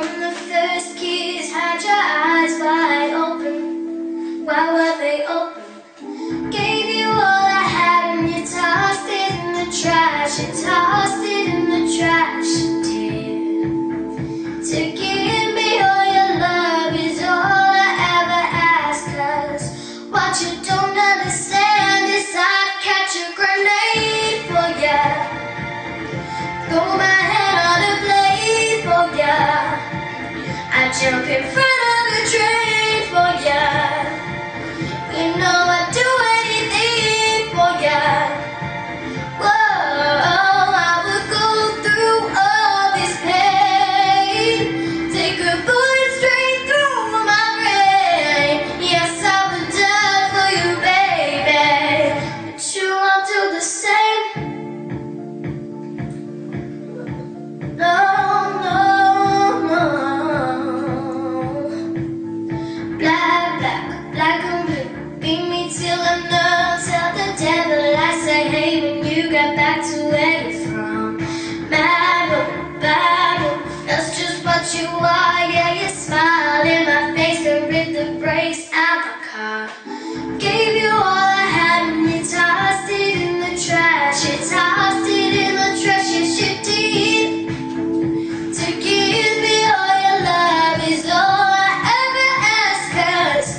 From the first kiss, had your eyes wide open. Why were they open? Gave you all I had and you tossed it in the trash. You tossed it in the trash, dear. To give me all your love is all I ever ask. 'Cause what you don't understand is I'd catch a grenade for ya, throw my head on a blade for ya, I'd jump in front of a train for ya. You know I'd do anything for ya. Whoa, I would go through all this pain, take a bullet straight through my brain. Yes, I would die for you, baby, but you won't do the same. No, no, no. Black, black, black and blue, beat me till I'm numb. Tell the devil I say hey when you got back to where you're from. Babble, babble, that's just what you are. Yeah, you smile in my face and rip the brakes out my car. Gave you all I had and you tossed it in the trash. You tossed it in the trash, yes you did. To give me all your love is all I ever ask. 'Cause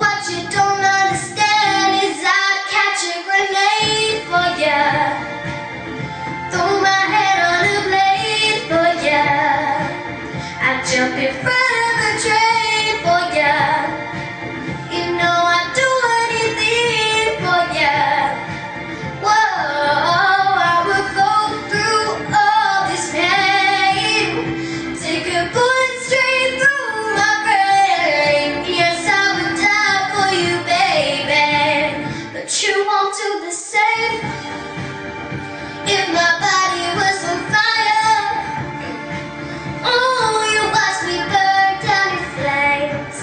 what you don't understand is I'd catch a grenade for ya, throw my head on a blade for ya, I'd jump in front of a train for ya. You know I'd do anything for ya. Whoa, I would go through all this pain, take a bullet straight through my brain. Yes, I would die for you, baby, but you won't do the same. If my body was on fire, oh, you watched me burn down in flames.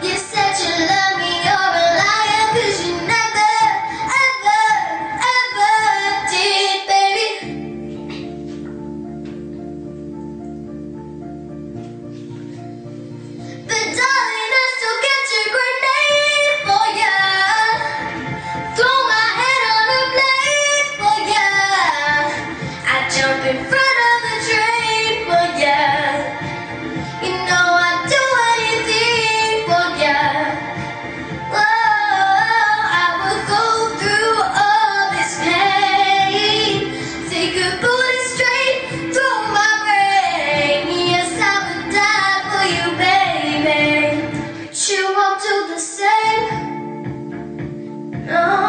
You said you love me, you're a liar, 'cause you never, ever, ever did, baby. But darling, I still get your grenade for ya, throw my head on a blade for ya, I jump in front of a train for ya. You know I'd do anything for ya. Whoa, I would go through all this pain, take a bullet straight through my brain. Yes, I would die for you, baby, but you won't do the same. No.